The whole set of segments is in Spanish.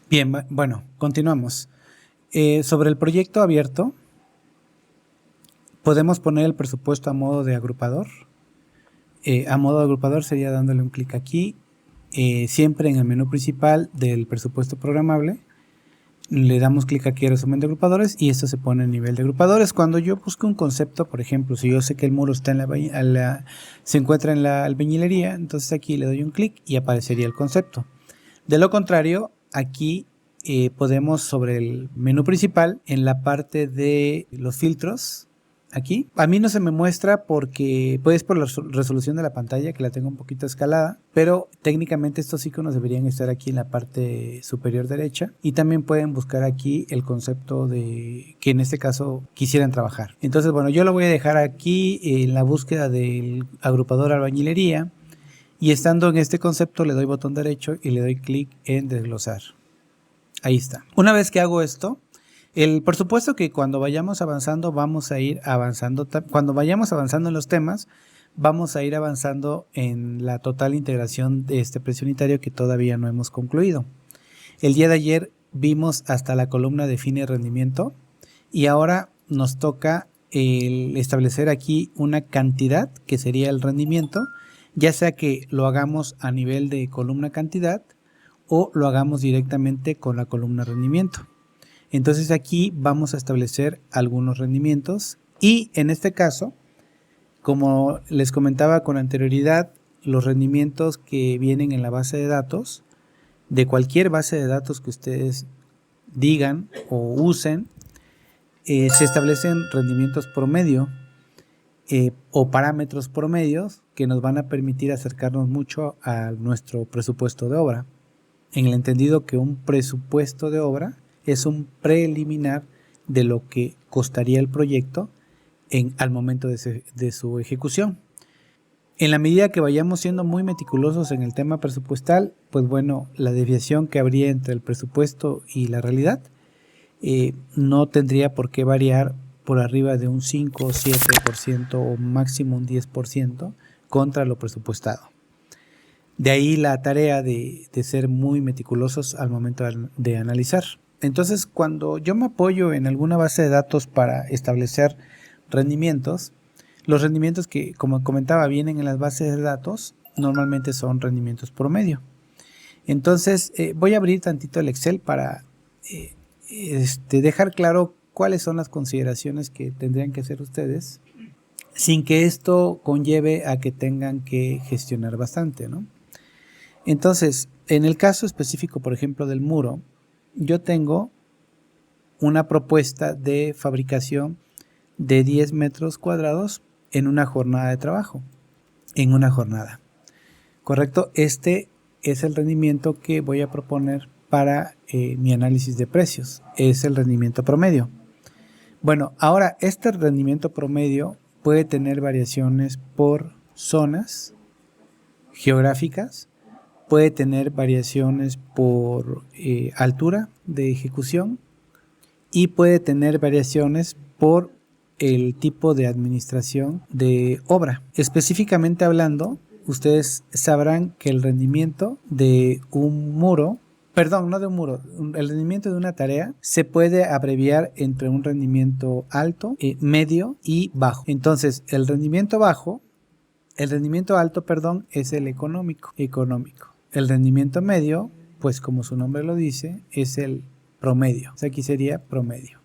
Bien, bueno, continuamos. Sobre el proyecto abierto, podemos poner el presupuesto a modo de agrupador. A modo de agrupador sería dándole un clic aquí, siempre en el menú principal del presupuesto programable. Le damos clic aquí a resumen de agrupadores y esto se pone en nivel de agrupadores. Cuando yo busco un concepto, por ejemplo, si yo sé que el muro está en se encuentra en la albañilería, entonces aquí le doy un clic y aparecería el concepto. De lo contrario, aquí podemos sobre el menú principal, en la parte de los filtros, aquí, a mí no se me muestra porque pues por la resolución de la pantalla que la tengo un poquito escalada, pero técnicamente estos iconos deberían estar aquí en la parte superior derecha y también pueden buscar aquí el concepto de que en este caso quisieran trabajar. Entonces bueno, yo lo voy a dejar aquí en la búsqueda del agrupador albañilería. Y estando en este concepto le doy botón derecho y le doy clic en desglosar. Ahí está. Una vez que hago esto, por supuesto que cuando vayamos avanzando vamos a ir avanzando. Cuando vayamos avanzando en los temas, vamos a ir avanzando en la total integración de este precio unitario que todavía no hemos concluido. El día de ayer vimos hasta la columna define rendimiento y ahora nos toca establecer aquí una cantidad que sería el rendimiento, ya sea que lo hagamos a nivel de columna cantidad o lo hagamos directamente con la columna rendimiento. Entonces aquí vamos a establecer algunos rendimientos y en este caso, como les comentaba con anterioridad, los rendimientos que vienen en la base de datos, de cualquier base de datos que ustedes digan o usen, se establecen rendimientos promedio o parámetros promedios que nos van a permitir acercarnos mucho a nuestro presupuesto de obra, en el entendido que un presupuesto de obra es un preliminar de lo que costaría el proyecto al momento de su ejecución. En la medida que vayamos siendo muy meticulosos en el tema presupuestal, pues bueno, la desviación que habría entre el presupuesto y la realidad no tendría por qué variar por arriba de un 5 o 7% o máximo un 10% contra lo presupuestado. De ahí la tarea de ser muy meticulosos al momento de analizar. Entonces, cuando yo me apoyo en alguna base de datos para establecer rendimientos, los rendimientos que, como comentaba, vienen en las bases de datos, normalmente son rendimientos promedio. Entonces, voy a abrir tantito el Excel para dejar claro cuáles son las consideraciones que tendrían que hacer ustedes sin que esto conlleve a que tengan que gestionar bastante, ¿no? Entonces, en el caso específico, por ejemplo, del muro, yo tengo una propuesta de fabricación de 10 metros cuadrados en una jornada de trabajo, en una jornada, ¿correcto? Este es el rendimiento que voy a proponer para mi análisis de precios, es el rendimiento promedio. Bueno, ahora este rendimiento promedio puede tener variaciones por zonas geográficas, puede tener variaciones por altura de ejecución y puede tener variaciones por el tipo de administración de obra. Específicamente hablando, ustedes sabrán que el rendimiento de un muro, perdón, no de un muro, el rendimiento de una tarea se puede abreviar entre un rendimiento alto, medio y bajo. Entonces, el rendimiento alto, es el económico. El rendimiento medio, pues como su nombre lo dice, es el promedio. O sea, aquí sería promedio.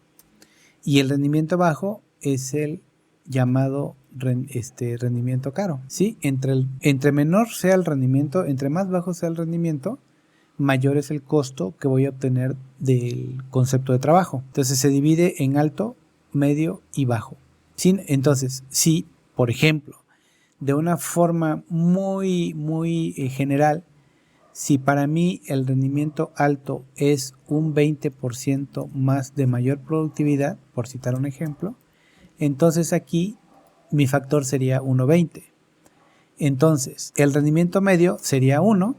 Y el rendimiento bajo es el llamado rendimiento caro, ¿sí? Entre menor sea el rendimiento, entre más bajo sea el rendimiento, mayor es el costo que voy a obtener del concepto de trabajo. Entonces se divide en alto, medio y bajo, ¿sí? Entonces, si, por ejemplo, de una forma muy general, si para mí el rendimiento alto es un 20% más de mayor productividad, por citar un ejemplo, entonces aquí mi factor sería 1.20. Entonces el rendimiento medio sería 1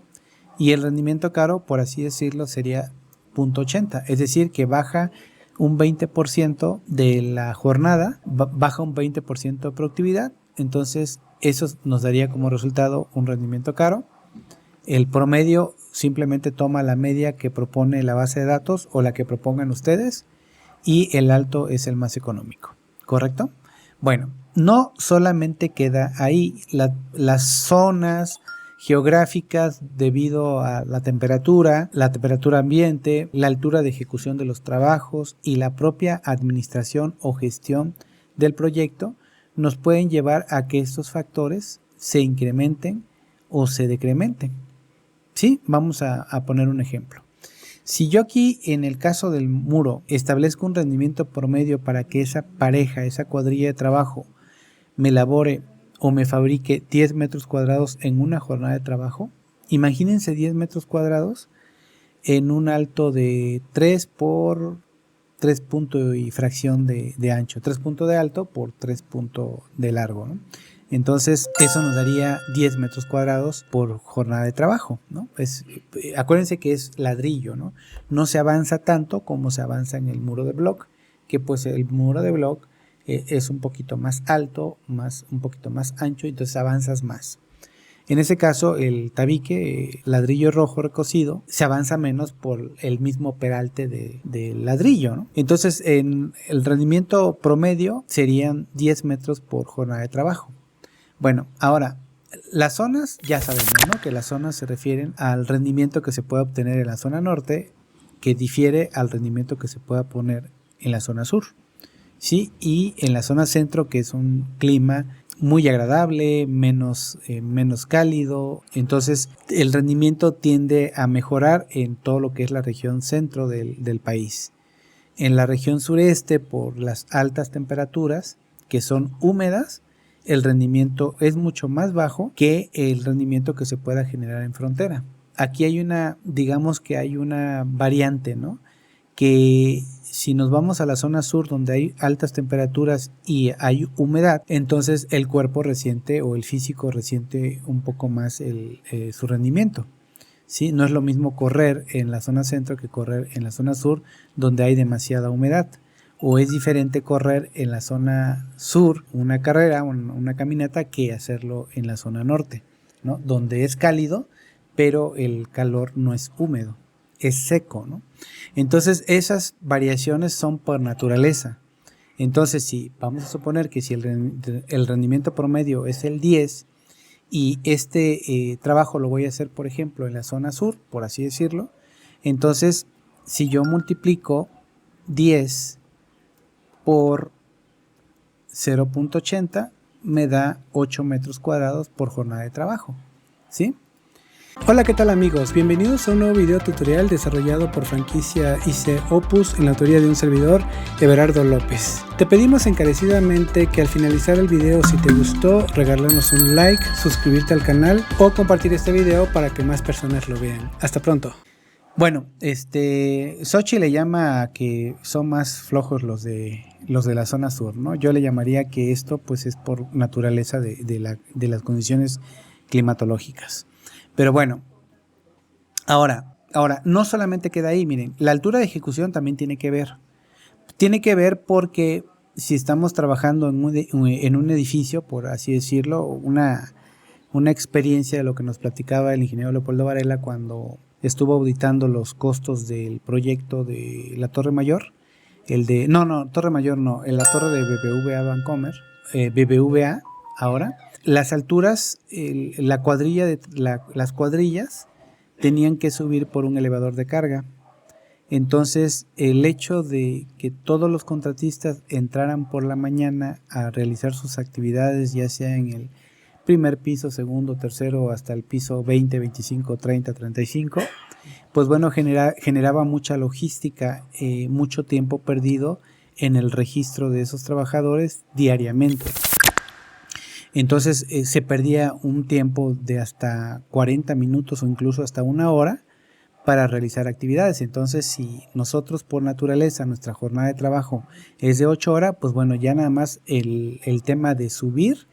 y el rendimiento caro, por así decirlo, sería 0.80. Es decir, que baja un 20% de la jornada, baja un 20% de productividad. Entonces eso nos daría como resultado un rendimiento caro El promedio simplemente toma la media que propone la base de datos o la que propongan ustedes, y el alto es el más económico, ¿correcto? Bueno, no solamente queda ahí. Las zonas geográficas, debido a la temperatura ambiente, la altura de ejecución de los trabajos y la propia administración o gestión del proyecto, nos pueden llevar a que estos factores se incrementen o se decrementen. ¿Sí? Vamos a poner un ejemplo. Si yo aquí, en el caso del muro, establezco un rendimiento promedio para que esa pareja, esa cuadrilla de trabajo, me elabore o me fabrique 10 metros cuadrados en una jornada de trabajo, imagínense 10 metros cuadrados en un alto de 3 por 3 puntos y fracción de ancho, 3 puntos de alto por 3 puntos de largo, ¿no? Entonces eso nos daría 10 metros cuadrados por jornada de trabajo, ¿no? Acuérdense que es ladrillo, ¿no? No se avanza tanto como se avanza en el muro de block, que pues el muro de block es un poquito más alto, un poquito más ancho, entonces avanzas más. En ese caso, el tabique, ladrillo rojo recocido, se avanza menos por el mismo peralte del ladrillo, ¿no? Entonces, en el rendimiento promedio serían 10 metros por jornada de trabajo. Bueno, ahora, las zonas, ya sabemos, ¿no? Que las zonas se refieren al rendimiento que se puede obtener en la zona norte, que difiere al rendimiento que se pueda poner en la zona sur, ¿sí? Y en la zona centro, que es un clima muy agradable, menos cálido, entonces el rendimiento tiende a mejorar en todo lo que es la región centro del país. En la región sureste, por las altas temperaturas que son húmedas, el rendimiento es mucho más bajo que el rendimiento que se pueda generar en frontera. Aquí hay digamos que hay una variante, ¿no? Que si nos vamos a la zona sur, donde hay altas temperaturas y hay humedad, entonces el cuerpo resiente, o el físico resiente un poco más su rendimiento, ¿sí? No es lo mismo correr en la zona centro que correr en la zona sur, donde hay demasiada humedad. O es diferente correr en la zona sur, una carrera, una caminata, que hacerlo en la zona norte, ¿no? Donde es cálido, pero el calor no es húmedo, es seco, ¿no? Entonces esas variaciones son por naturaleza. Entonces, si vamos a suponer que si el rendimiento promedio es el 10 y este trabajo lo voy a hacer, por ejemplo, en la zona sur, por así decirlo, entonces si yo multiplico 10 por 0.80 me da 8 metros cuadrados por jornada de trabajo, ¿sí? Hola, ¿qué tal amigos? Bienvenidos a un nuevo video tutorial desarrollado por Franquicia IC Opus en la autoría de un servidor, Everardo López. Te pedimos encarecidamente que al finalizar el video, si te gustó, regálanos un like, suscribirte al canal o compartir este video para que más personas lo vean. Hasta pronto. Bueno, Xochitl le llama a que son más flojos los de la zona sur, ¿no? Yo le llamaría que esto pues es por naturaleza de las condiciones climatológicas. Pero bueno, ahora, no solamente queda ahí, miren, la altura de ejecución también tiene que ver. Tiene que ver porque si estamos trabajando en un edificio, por así decirlo, una experiencia de lo que nos platicaba el ingeniero Leopoldo Varela cuando estuvo auditando los costos del proyecto de la Torre Mayor, Torre Mayor no, en la torre de BBVA Bancomer, BBVA ahora, las alturas, las cuadrillas tenían que subir por un elevador de carga. Entonces, el hecho de que todos los contratistas entraran por la mañana a realizar sus actividades, ya sea en el primer piso, segundo, tercero, hasta el piso 20, 25, 30, 35, pues bueno, generaba mucha logística, mucho tiempo perdido en el registro de esos trabajadores diariamente. Entonces se perdía un tiempo de hasta 40 minutos o incluso hasta una hora para realizar actividades. Entonces, si nosotros por naturaleza nuestra jornada de trabajo es de 8 horas, pues bueno, ya nada más el tema de subir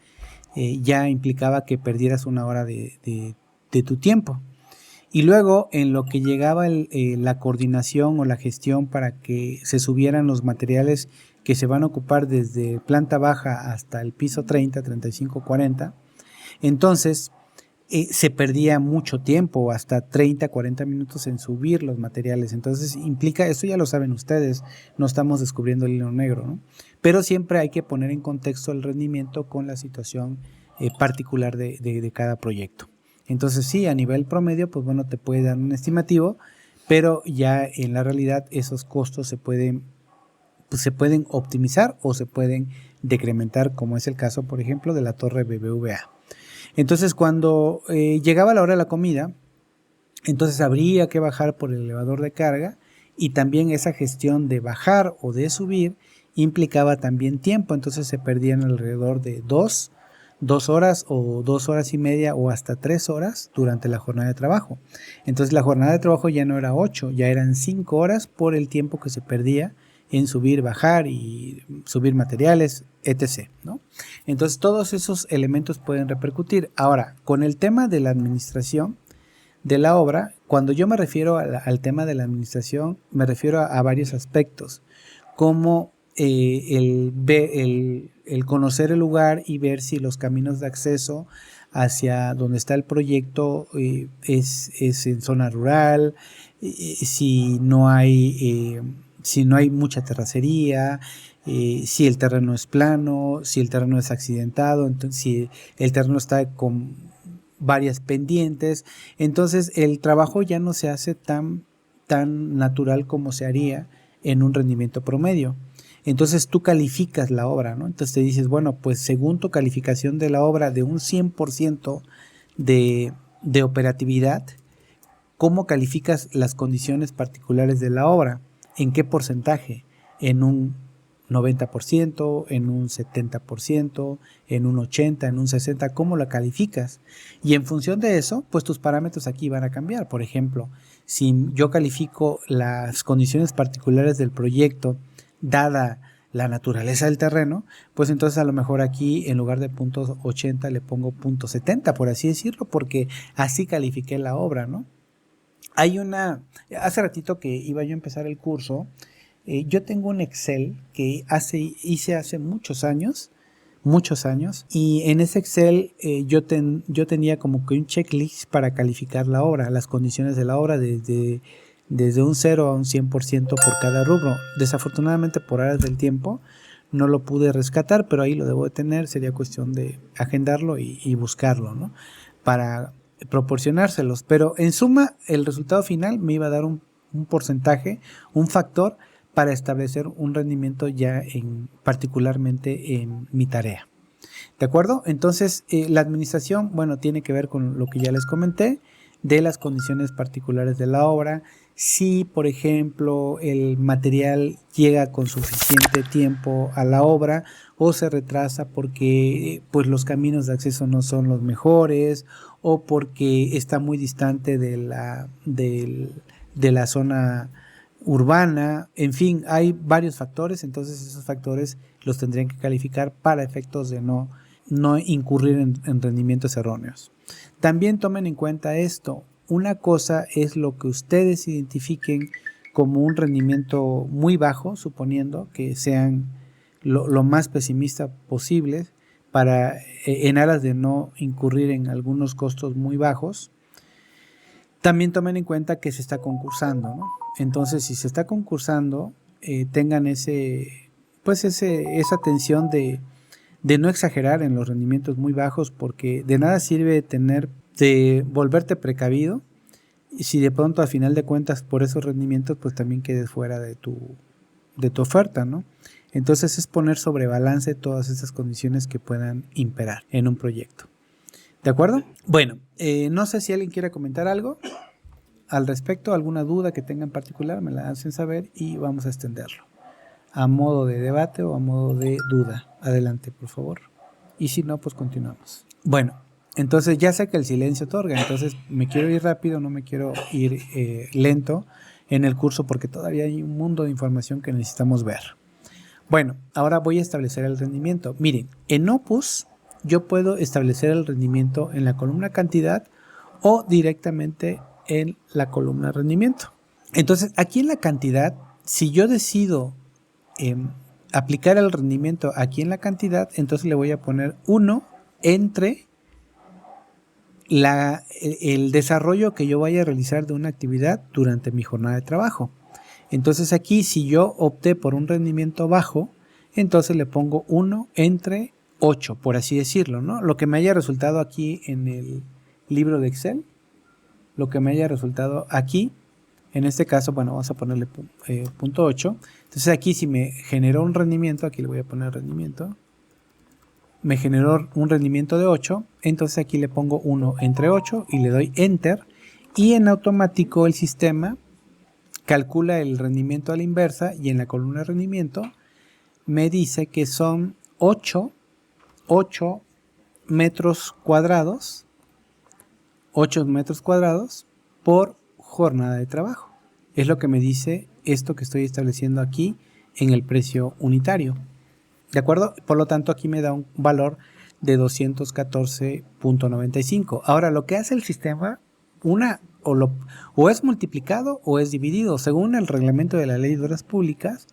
ya implicaba que perdieras una hora de tu tiempo. Y luego, en lo que llegaba la coordinación o la gestión para que se subieran los materiales que se van a ocupar desde planta baja hasta el piso 30, 35, 40, entonces se perdía mucho tiempo, hasta 30, 40 minutos en subir los materiales. Entonces implica, esto ya lo saben ustedes, no estamos descubriendo el hilo negro, ¿no? Pero siempre hay que poner en contexto el rendimiento con la situación particular de cada proyecto. Entonces sí, a nivel promedio, pues bueno, te puede dar un estimativo, pero ya en la realidad esos costos se pueden optimizar o se pueden decrementar, como es el caso, por ejemplo, de la torre BBVA. Entonces, cuando llegaba la hora de la comida, entonces habría que bajar por el elevador de carga, y también esa gestión de bajar o de subir implicaba también tiempo. Entonces se perdían alrededor de 2 horas o 2 horas y media o hasta 3 horas durante la jornada de trabajo. Entonces la jornada de trabajo ya no era 8, ya eran 5 horas por el tiempo que se perdía en subir, bajar y subir materiales, etc., ¿no? Entonces todos esos elementos pueden repercutir. Ahora, con el tema de la administración de la obra, cuando yo me refiero al tema de la administración, me refiero a varios aspectos, como el conocer el lugar y ver si los caminos de acceso hacia donde está el proyecto es en zona rural, si no hay mucha terracería, si el terreno es plano, si el terreno es accidentado, entonces si el terreno está con varias pendientes. Entonces el trabajo ya no se hace tan natural como se haría en un rendimiento promedio. Entonces tú calificas la obra, ¿no? Entonces te dices, bueno, pues según tu calificación de la obra de un 100% de operatividad, ¿cómo calificas las condiciones particulares de la obra? ¿En qué porcentaje? ¿En un 90%, en un 70%, en un 80%, en un 60%? ¿Cómo la calificas? Y en función de eso, pues tus parámetros aquí van a cambiar. Por ejemplo, si yo califico las condiciones particulares del proyecto, dada la naturaleza del terreno, pues entonces a lo mejor aquí en lugar de .80 le pongo .70, por así decirlo, porque así califiqué la obra, ¿no? Hace ratito que iba yo a empezar el curso, yo tengo un Excel que hice hace muchos años, y en ese Excel yo tenía como que un checklist para calificar la obra, las condiciones de la obra desde un 0 a un 100% por cada rubro. Desafortunadamente por áreas del tiempo no lo pude rescatar, pero ahí lo debo de tener, sería cuestión de agendarlo y buscarlo, ¿no? Para proporcionárselos, pero en suma el resultado final me iba a dar un porcentaje, un factor para establecer un rendimiento ya particularmente en mi tarea. ¿De acuerdo? Entonces la administración, bueno, tiene que ver con lo que ya les comenté, de las condiciones particulares de la obra. Si, por ejemplo, el material llega con suficiente tiempo a la obra o se retrasa porque pues los caminos de acceso no son los mejores o porque está muy distante de la zona urbana, en fin, hay varios factores. Entonces esos factores los tendrían que calificar para efectos de no incurrir en rendimientos erróneos. También tomen en cuenta esto. Una cosa es lo que ustedes identifiquen como un rendimiento muy bajo, suponiendo que sean lo más pesimista posible para en aras de no incurrir en algunos costos muy bajos. También tomen en cuenta que se está concursando, ¿no? Entonces, si se está concursando, tengan esa atención de no exagerar en los rendimientos muy bajos, porque de nada sirve de volverte precavido y si de pronto al final de cuentas por esos rendimientos pues también quedes fuera de tu oferta, ¿no? Entonces es poner sobre balance todas esas condiciones que puedan imperar en un proyecto. ¿De acuerdo? Bueno, no sé si alguien quiere comentar algo al respecto, alguna duda que tenga en particular, me la hacen saber y vamos a extenderlo a modo de debate o a modo de duda. Adelante, por favor. Y si no, pues continuamos. Bueno, entonces ya sé que el silencio otorga, entonces me quiero ir rápido, no me quiero ir lento en el curso porque todavía hay un mundo de información que necesitamos ver. Bueno, ahora voy a establecer el rendimiento. Miren, en Opus yo puedo establecer el rendimiento en la columna cantidad o directamente en la columna rendimiento. Entonces, aquí en la cantidad, si yo decido aplicar el rendimiento aquí en la cantidad, entonces le voy a poner 1 entre el desarrollo que yo vaya a realizar de una actividad durante mi jornada de trabajo. Entonces aquí, si yo opté por un rendimiento bajo, entonces le pongo 1 entre 8, por así decirlo, ¿no? Lo que me haya resultado aquí en el libro de Excel, lo que me haya resultado aquí, en este caso, bueno, vamos a ponerle punto 8. Entonces aquí si me generó un rendimiento, aquí le voy a poner rendimiento, me generó un rendimiento de 8, entonces aquí le pongo 1 entre 8 y le doy Enter, y en automático el sistema calcula el rendimiento a la inversa, y en la columna de rendimiento me dice que son 8 metros cuadrados, 8 metros cuadrados por jornada de trabajo. Es lo que me dice esto que estoy estableciendo aquí en el precio unitario. ¿De acuerdo? Por lo tanto, aquí me da un valor de 214.95. Ahora, lo que hace el sistema, o es multiplicado o es dividido. Según el reglamento de la Ley de Obras Públicas,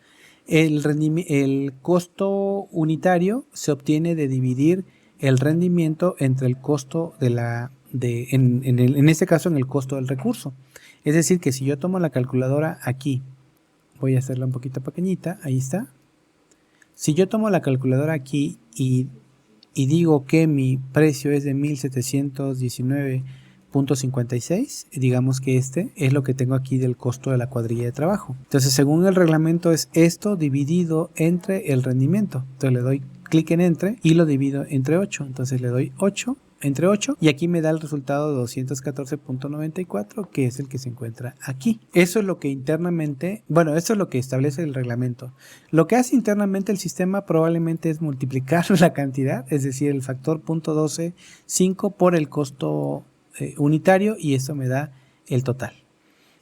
el costo unitario se obtiene de dividir el rendimiento entre el costo en este caso, en el costo del recurso. Es decir, que si yo tomo la calculadora aquí, voy a hacerla un poquito pequeñita, ahí está. Si yo tomo la calculadora aquí y digo que mi precio es de 1719.56, digamos que este es lo que tengo aquí del costo de la cuadrilla de trabajo. Entonces, según el reglamento, es esto dividido entre el rendimiento. Entonces le doy clic en Entre y lo divido entre 8. Entonces le doy 8 entre 8 y aquí me da el resultado de 214.94, que es el que se encuentra aquí. Eso es lo que internamente, bueno, eso es lo que establece el reglamento. Lo que hace internamente el sistema probablemente es multiplicar la cantidad, es decir, el factor 0.125 por el costo unitario, y eso me da el total.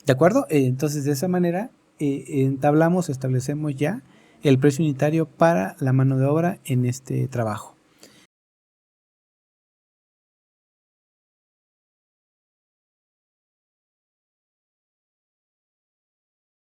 ¿De acuerdo? Entonces, de esa manera establecemos ya el precio unitario para la mano de obra en este trabajo.